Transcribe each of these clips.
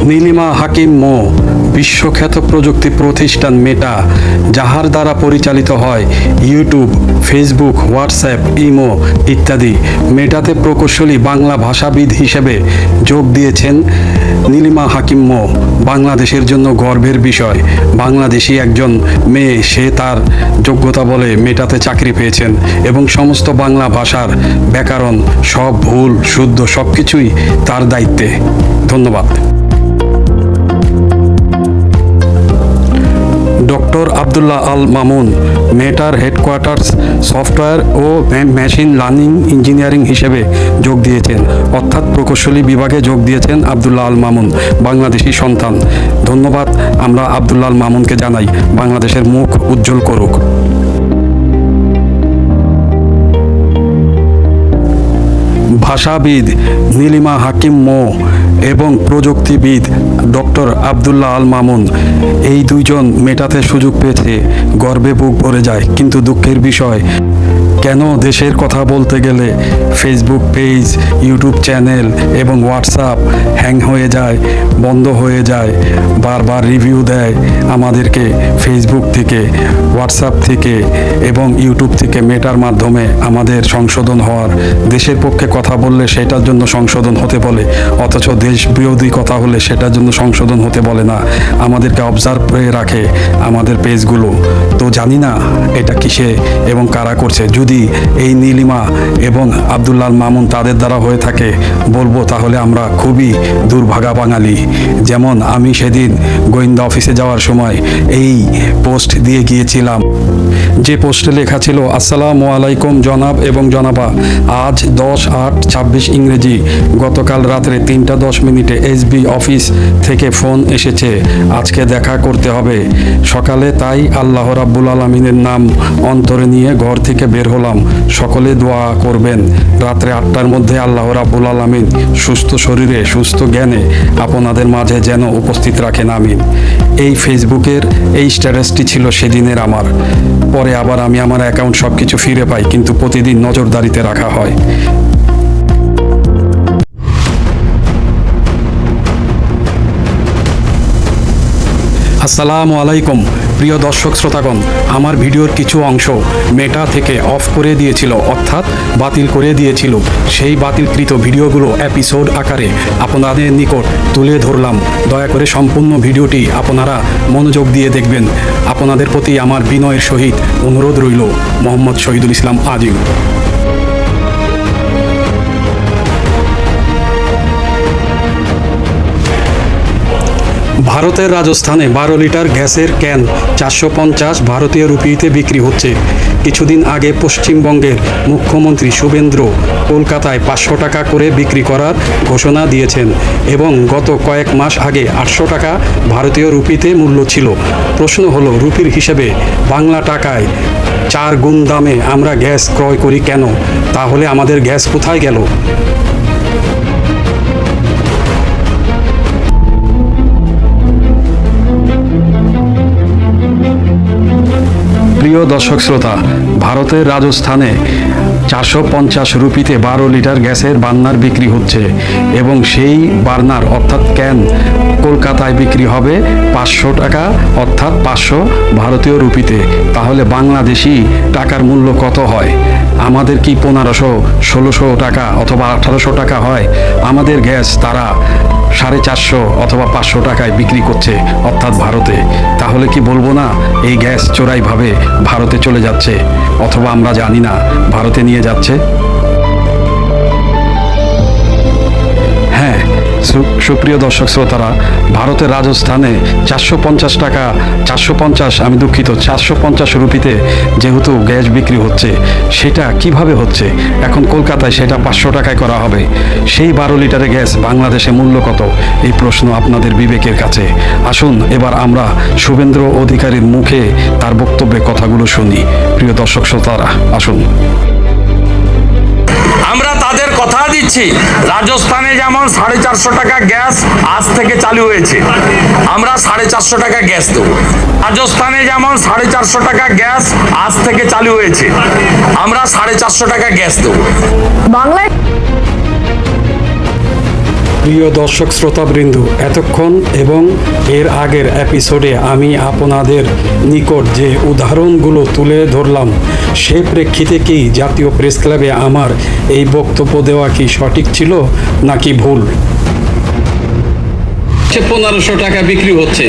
নীলিমা হাকিম মো বিশ্বখ্যাত প্রযুক্তি প্রতিষ্ঠান মেটা, যাহার দ্বারা পরিচালিত হয় ইউটিউব, ফেসবুক, হোয়াটসঅ্যাপ, ইমো ইত্যাদি। মেটাতে প্রকৌশলী বাংলা ভাষাবিদ হিসেবে যোগ দিয়েছেন নীলিমা হাকিম মো। বাংলাদেশের জন্য গর্বের বিষয়, বাংলাদেশি একজন মেয়ে, সে তার যোগ্যতা বলে মেটাতে চাকরি পেয়েছেন এবং সমস্ত বাংলা ভাষার ব্যাকরণ সব ভুল শুদ্ধ সব কিছুই তার দায়িত্বে। ধন্যবাদ। ডক্টর আব্দুল্লাহ আল মামুন মেটার হেডকোয়ার্টার্স সফটওয়্যার ও মেশিন লার্নিং ইঞ্জিনিয়ারিং হিসেবে যোগ দিয়েছেন, অর্থাৎ প্রকৌশলী বিভাগে যোগ দিয়েছেন আব্দুল্লাহ আল মামুন, বাংলাদেশি সন্তান। ধন্যবাদ আমরা আব্দুল্লাহ আল মামুনকে জানাই, বাংলাদেশের মুখ উজ্জ্বল করুক। ভাষাবিদ নীলিমা হাকিম মো এবং প্রযুক্তিবিদ ডক্টর আব্দুল্লাহ আল মামুন, এই দুইজন মেটাতে সুযোগ পেয়েছে, গর্বে বুক ভরে যায়। কিন্তু দুঃখের বিষয়, কেন দেশের কথা বলতে গেলে ফেসবুক পেজ, ইউটিউব চ্যানেল এবং হোয়াটসঅ্যাপ হ্যাং হয়ে যায়, বন্ধ হয়ে যায়, বারবার রিভিউ দেয় আমাদেরকে ফেসবুক থেকে, হোয়াটসঅ্যাপ থেকে এবং ইউটিউব থেকে মেটার মাধ্যমে আমাদের সংশোধন হওয়ার। দেশের পক্ষে কথা বললে সেটার জন্য সংশোধন হতে বলে, অথচ দেশ বিরোধী কথা হলে সেটার জন্য সংশোধন হতে বলে না। আমাদেরকে অবজার্ভ করে রাখে আমাদের পেজগুলো। তো জানি না এটা কিসে এবং কারা করছে। যদি এই নীলিমা এবং আব্দুল্লাহ আল মামুন তাদের দ্বারা হয়ে থাকে, বলবো তাহলে আমরা খুবই দুর্ভাগা বাঙালি। যেমন আমি সেদিন গোয়েন্দা অফিসে যাওয়ার সময় এই পোস্ট দিয়ে গিয়েছিলাম, যে পোস্টে লেখা ছিল, আসসালামু আলাইকুম জনাব এবং জনাবা, আজ 10/8/26 ইংরেজি, গতকাল রাত্রে 3:10 এসবি অফিস থেকে ফোন এসেছে, আজকে দেখা করতে হবে সকালে। তাই আল্লাহ রাব্বুল আলামিনের নাম অন্তরে নিয়ে ঘর থেকে বের হলাম। সকলে দোয়া করবেন রাত্রে 8টার মধ্যে আল্লাহ রাব্বুল আলামিন সুস্থ শরীরে সুস্থ জ্ঞানে আপনাদের মাঝে যেন উপস্থিত রাখেন, আমিন। এই ফেসবুকের এই স্ট্যাটাসটি ছিল সেদিনের আমার। পরে আবার আমি আমার অ্যাকাউন্ট সব কিছু ফিরে পাই, কিন্তু প্রতিদিন নজরদারিতে রাখা হয়। আসসালামু আলাইকুম প্রিয় দর্শক শ্রোতাগণ, আমার ভিডিওর কিছু অংশ মেটা থেকে অফ করে দিয়েছিল, অর্থাৎ বাতিল করে দিয়েছিল। সেই বাতিলকৃত ভিডিওগুলো এপিসোড আকারে আপনাদের নিকট তুলে ধরলাম। দয়া করে সম্পূর্ণ ভিডিওটি আপনারা মনোযোগ দিয়ে দেখবেন। আপনাদের প্রতি আমার বিনয়ের সহিত অনুরোধ রইল। মোহাম্মদ শহীদুল ইসলাম আজিম। ভারতের রাজস্থানে 12 লিটার গ্যাসের ক্যান 450 ভারতীয় রুপিতে বিক্রি হচ্ছে। কিছুদিন আগে পশ্চিমবঙ্গের মুখ্যমন্ত্রী শুভেন্দ্র কলকাতায় 500 টাকা করে বিক্রি করার ঘোষণা দিয়েছেন এবং গত কয়েক মাস আগে 800 টাকা ভারতীয় রুপিতে মূল্য ছিল। প্রশ্ন হলো, রুপির হিসেবে বাংলা টাকায় 4 গুণ দামে আমরা গ্যাস ক্রয় করি কেন? তাহলে আমাদের গ্যাস কোথায় গেল? প্রিয় দর্শক শ্রোতা, ভারতের রাজস্থানে 450 রুপিতে 12 লিটার গ্যাসের বার্নার বিক্রি হচ্ছে এবং সেই বার্নার অর্থাৎ ক্যান কলকাতায় বিক্রি হবে 500 টাকা, অর্থাৎ 500 ভারতীয় রুপিতে। তাহলে বাংলাদেশি টাকার মূল্য কত হয়? আমাদের কি 1500, 1600 টাকা অথবা 1800 টাকা হয়? আমাদের গ্যাস তারা 450 অথবা 500 টাকায় বিক্রি করছে, অর্থাৎ ভারতে। তাহলে কি বলবো না এই গ্যাস চোরাইভাবে ভারতে চলে যাচ্ছে, অথবা আমরা জানি না ভারতে নিয়ে যাচ্ছে? হ্যাঁ সুপ্রিয় দর্শক শ্রোতারা, ভারতের রাজস্থানে 450 রুপিতে যেহেতু গ্যাস বিক্রি হচ্ছে, সেটা কিভাবে হচ্ছে? এখন কলকাতায় সেটা 500 টাকায় করা হবে। সেই 12 লিটারের গ্যাস বাংলাদেশে মূল্য কত? এই প্রশ্ন আপনাদের বিবেকের কাছে। আসুন এবার আমরা শুভেন্দ্র অধিকারীর মুখে তার বক্তব্যে কথাগুলো শুনি। প্রিয় দর্শক শ্রোতারা, আসুন। আমরা তাদের কথা দিচ্ছি, রাজস্থানে যেমন 450 টাকা গ্যাস আজ থেকে চালু হয়েছে, আমরা 450 টাকা গ্যাস দেবো। রাজস্থানে যেমন 450 টাকা গ্যাস আজ থেকে চালু হয়েছে, আমরা 450 টাকা গ্যাস দেবো। বাংলায় প্রিয় দর্শক শ্রোতাবৃন্দ, এতক্ষণ এবং এর আগের এপিসোডে আমি আপনাদের নিকট যে উদাহরণগুলো তুলে ধরলাম, সে প্রেক্ষিতে কি জাতীয় প্রেস ক্লাবে আমার এই বক্তব্য দেওয়া কি সঠিক ছিল নাকি ভুল? 1500 টাকা বিক্রি হচ্ছে,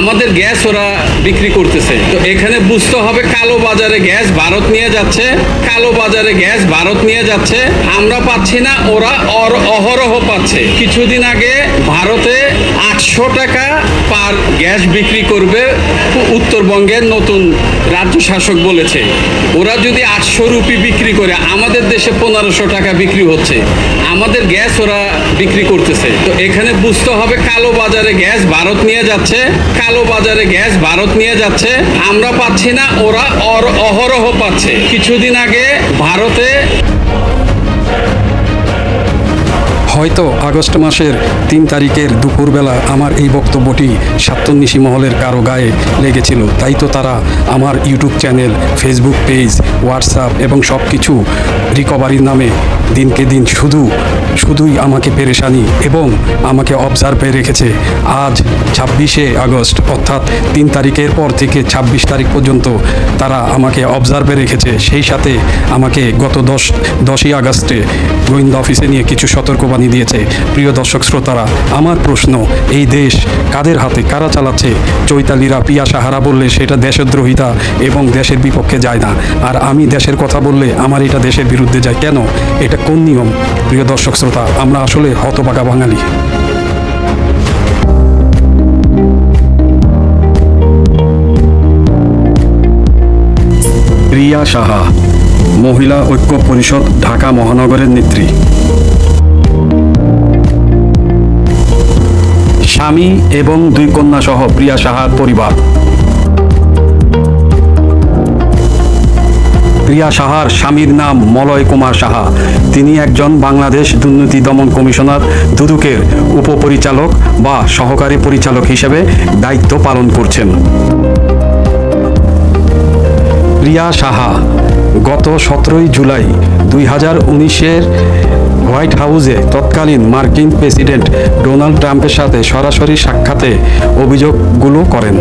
আমাদের গ্যাস ওরা বিক্রি করতেছে। তো এখানে বুঝতে হবে কালো বাজারে গ্যাস ভারত নিয়ে যাচ্ছে, কালো বাজারে গ্যাস ভারত নিয়ে যাচ্ছে, আমরা পাচ্ছি না, ওরা অহরহ পাচ্ছে। কিছুদিন আগে ভারতে 800 টাকা পার গ্যাস বিক্রি করবে উত্তরবঙ্গের নতুন রাজ্য শাসক বলেছে। ওরা যদি 800 রুপি বিক্রি করে, আমাদের দেশে 1500 টাকা বিক্রি হচ্ছে, আমাদের গ্যাস ওরা বিক্রি করতেছে। তো এখানে বুঝতে হবে কালো বাজারে গ্যাস ভারত নিয়ে যাচ্ছে, কালো বাজারে গ্যাস ভারত নিয়ে যাচ্ছে, আমরা পাচ্ছি না, ওরা অহরহ পাচ্ছে। কিছুদিন আগে ভারতে হয়তো আগস্ট মাসের 3 তারিখের দুপুরবেলা আমার এই বক্তব্যটি স্বার্থন্বেষী মহলের কারো গায়ে লেগেছিল, তাই তো তারা আমার YouTube channel, Facebook page, WhatsApp এবং সব কিছু রিকভারির নামে দিনকে দিন শুধুই আমাকে পেরেশানি এবং আমাকে অবজার্ভে রেখেছে। আজ 26শে আগস্ট, অর্থাৎ 3 তারিখের পর থেকে 26 তারিখ পর্যন্ত তারা আমাকে অবজার্ভে রেখেছে। সেই সাথে আমাকে গত 10ই আগস্টে গোয়েন্দা অফিসে নিয়ে কিছু সতর্কবাণী দিয়েছে। প্রিয় দর্শক শ্রোতারা, আমার প্রশ্ন, এই দেশ কাদের হাতে, কারা চালাচ্ছে? চৈতালিরা, পিয়া সাহারা বললে সেটা দেশদ্রোহিতা এবং দেশের বিপক্ষে যায় না, আর আমি দেশের কথা বললে আমার এটা দেশের বিরুদ্ধে যায় কেন? এটা কোন নিয়ম? প্রিয় দর্শক শ্রোতা, আমরা আসলে হতভাগা বাঙালি। প্রিয়া সাহা, মহিলা ঐক্য পরিষদ, ঢাকা মহানগরের নেত্রী। স্বামী এবং 2 কন্যা সহ প্রিয়া সাহার পরিবার। প্রিয়া সাহার স্বামীর নাম মলয় কুমার সাহা। তিনি একজন বাংলাদেশ দুর্নীতি দমন কমিশনার দুদকের উপপরিচালক বা সহকারী পরিচালক হিসেবে দায়িত্ব পালন করছেন। প্রিয়া সাহা গত 17ই জুলাই 2019-এর হোয়াইট হাউসে তৎকালীন মার্কিন প্রেসিডেন্ট ডোনাল্ড ট্রাম্পের সাথে সরাসরি সাক্ষাতে অভিযোগগুলো করেন।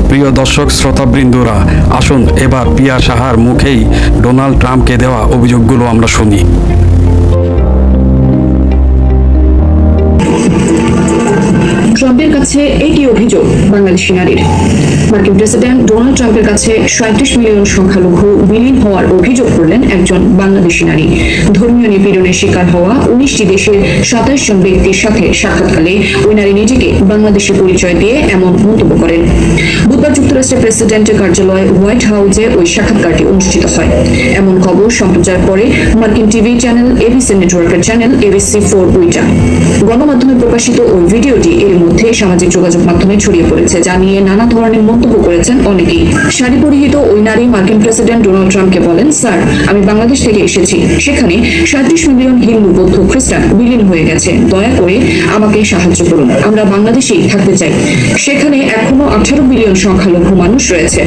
প্রিয় দর্শক শ্রোতাবৃন্দরা, আসুন এবার প্রিয়া সাহার মুখেই ডোনাল্ড ট্রাম্পকে দেওয়া অভিযোগগুলো আমরা শুনি। ট্রাম্পের কাছে একটি অভিযোগ বাংলাদেশি নারীর। মার্কিন প্রেসিডেন্ট ডোনাল্ড ট্রাম্পের কাছে 37 মিলিয়ন সংখ্যালঘু বিলীন হওয়ার অভিযোগ করলেন একজন বাংলাদেশি নারী। ধর্মীয় নিপীড়নের শিকার হওয়া 19টি দেশের 27 জন ব্যক্তির সাথে সাক্ষাৎকালে ওই নারী নিজেকে বাংলাদেশি পরিচয় দিয়ে এমন মন্তব্য করেন। বুধবার যুক্তরাষ্ট্রের প্রেসিডেন্টের কার্যালয় হোয়াইট হাউসে ওই সাক্ষাৎকারটি অনুষ্ঠিত হয়। এমন খবর সম্প্রচার করে মার্কিন টিভি চ্যানেল এবিসি নেটওয়ার্কের চ্যানেল ABC4 উইটা। গণমাধ্যমে প্রকাশিত ওই ভিডিওটি এর মধ্যে সামাজিক যোগাযোগ মাধ্যমে ছড়িয়ে পড়েছে, যা নিয়ে নানা ধরনের মন্তব্য করেছেন অনেকেই। শাড়ি পরিহিত ওই নারী মার্কিন প্রেসিডেন্ট ডোনাল্ড ট্রাম্পকে বলেন, স্যার, আমি বাংলাদেশ থেকে এসেছি, সেখানে 37 মিলিয়ন হিন্দু, বৌদ্ধ, খ্রিস্টান বিলীন হয়ে গেছে, দয়া করে আমাকে সাহায্য করুন, আমরা বাংলাদেশেই থাকতে চাই, সেখানে এখনো 18 বিলিয়ন সংখ্যালঘু মানুষ রয়েছে,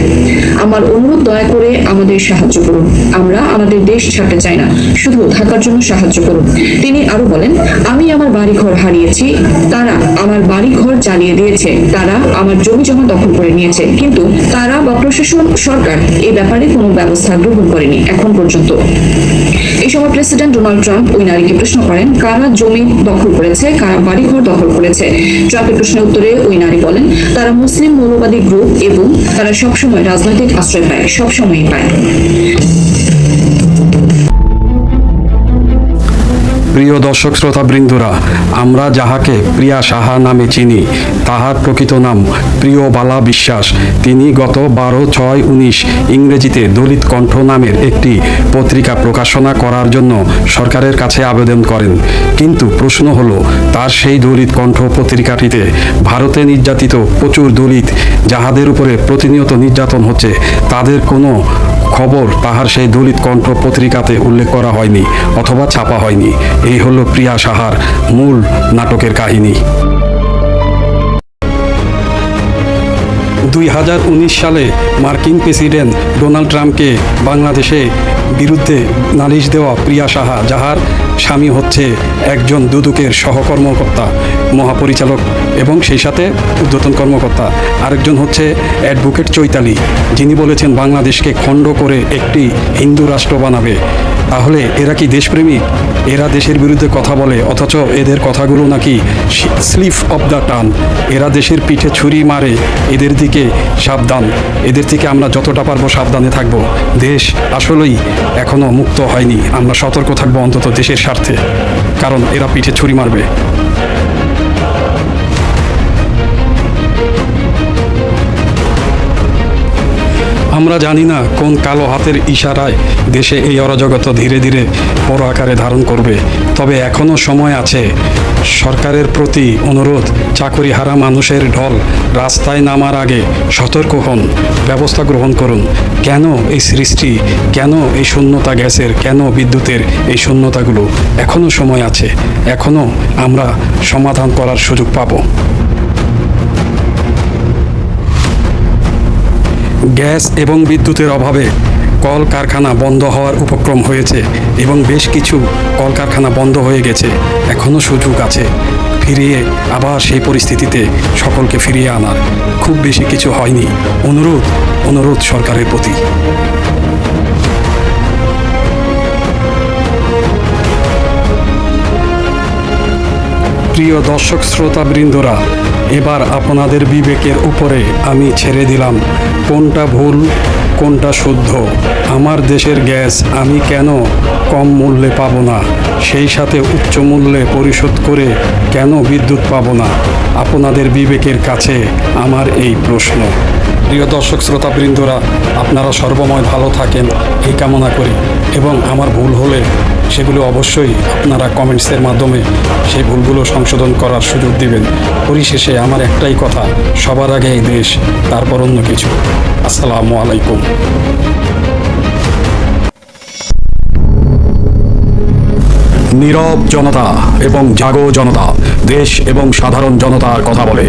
আমার অনুরোধ, দয়া করে আমাদের সাহায্য করুন, আমরা আমাদের দেশ ছাড়তে চাই না, শুধু থাকার জন্য সাহায্য করুন। তিনি আরো বলেন, আমি আমার বাড়িঘর হারিয়েছি, তারা আমার বাড়িঘর জ্বালিয়ে দিয়েছে, তারা আমার জমি জমা দখল করে নিয়েছে, কিন্তু তারা বা প্রশাসন, সরকার এই ব্যাপারে কোনো ব্যবস্থা গ্রহণ করেনি এখন পর্যন্ত। এই সময় প্রেসিডেন্ট ডোনাল্ড ট্রাম্প ওই নারীকে প্রশ্ন করেন, কারা জমি দখল করেছে, কারা বাড়িঘর দখল করেছে। ট্রাম্পের প্রশ্নের উত্তরে ওই নারী বলেন, তারা মুসলিম মৌলবাদী গ্রুপ এবং তারা সবসময় রাজনৈতিক আশ্রয় পায়, সবসময়ই পায়। প্রিয় দর্শক শ্রোতাবৃন্দরা, আমরা যাহাকে প্রিয়া সাহা নামে চিনি, তাহার প্রকৃত নাম প্রিয়বালা বিশ্বাস। তিনি গত 12/6/19 ইংরেজিতে দলিত কণ্ঠ নামের একটি পত্রিকা প্রকাশনা করার জন্য সরকারের কাছে আবেদন করেন। কিন্তু প্রশ্ন হলো, তার সেই দলিত কণ্ঠ পত্রিকাটিতে ভারতে নির্যাতিত প্রচুর দলিত, যাহাদের উপরে প্রতিনিয়ত নির্যাতন হচ্ছে, তাদের কোনো খবর তাহার সেই দলিত কণ্ঠ পত্রিকাতে উল্লেখ করা হয়নি অথবা ছাপা হয়নি। এই হলো প্রিয়া সাহার মূল নাটকের কাহিনী। 2019 সালে মার্কিন প্রেসিডেন্ট ডোনাল্ড ট্রাম্পকে বাংলাদেশে বিরুদ্ধে নালিশ দেওয়া প্রিয়া সাহা, যাহার স্বামী হচ্ছে একজন দুদকের সহকর্মকর্তা মহাপরিচালক এবং সেই সাথে ঊর্ধ্বতন কর্মকর্তা। আরেকজন হচ্ছে অ্যাডভোকেট চৈতালি, যিনি বলেছেন বাংলাদেশকে খণ্ড করে একটি হিন্দু রাষ্ট্র বানাবে। তাহলে এরা কি দেশপ্রেমিক? এরা দেশের বিরুদ্ধে কথা বলে, অথচ এদের কথাগুলো নাকি স্লিপ অফ দ্য টান। এরা দেশের পিঠে ছুরি মারে, এদের দিকে সাবধান। এদের থেকে আমরা যতটা পারবো সাবধানে থাকব। দেশ আসলেই এখনও মুক্ত হয়নি, আমরা সতর্ক থাকবো অন্তত দেশের স্বার্থে, কারণ এরা পিঠে ছুরি মারবে। আমরা জানি না কোন কালো হাতের ইশারায় দেশে এই অরাজকতা ধীরে ধীরে বড় আকারে ধারণ করবে। তবে এখনও সময় আছে। সরকারের প্রতি অনুরোধ, চাকরিহারা মানুষের ঢল রাস্তায় নামার আগে সতর্ক হন, ব্যবস্থা গ্রহণ করুন। কেন এই সৃষ্টি, কেন এই শূন্যতা গ্যাসের, কেন বিদ্যুতের এই শূন্যতাগুলো? এখনও সময় আছে, এখনও আমরা সমাধান করার সুযোগ পাবো। গ্যাস এবং বিদ্যুতের অভাবে কলকারখানা বন্ধ হওয়ার উপক্রম হয়েছে এবং বেশ কিছু কলকারখানা বন্ধ হয়ে গেছে। এখনও সুযোগ আছে ফিরিয়ে আবার সেই পরিস্থিতিতে সকলকে ফিরিয়ে আনার। খুব বেশি কিছু হয়নি। অনুরোধ সরকারের প্রতি। প্রিয় দর্শক শ্রোতাবৃন্দরা, এবার আপনাদের বিবেকের উপরে আমি ছেড়ে দিলাম কোনটা ভুল কোনটা শুদ্ধ। আমার দেশের গ্যাস আমি কেন কম মূল্যে পাবো না, সেই সাথে উচ্চ মূল্যে পরিশোধ করে কেন বিদ্যুৎ পাবো না? আপনাদের বিবেকের কাছে আমার এই প্রশ্ন। প্রিয় দর্শক শ্রোতাবৃন্দরা, আপনারা সর্বময় ভালো থাকেন এই কামনা করি, এবং আমার ভুল হলে সেগুলো অবশ্যই আপনারা কমেন্টসের মাধ্যমে সেই ভুলগুলো সংশোধন করার সুযোগ দিবেন। পরিশেষে আমার একটাই কথা, সবার আগে এই দেশ, তারপর অন্য কিছু। আসসালামু আলাইকুম। নীরব জনতা এবং জাগো জনতা দেশ এবং সাধারণ জনতার কথা বলে।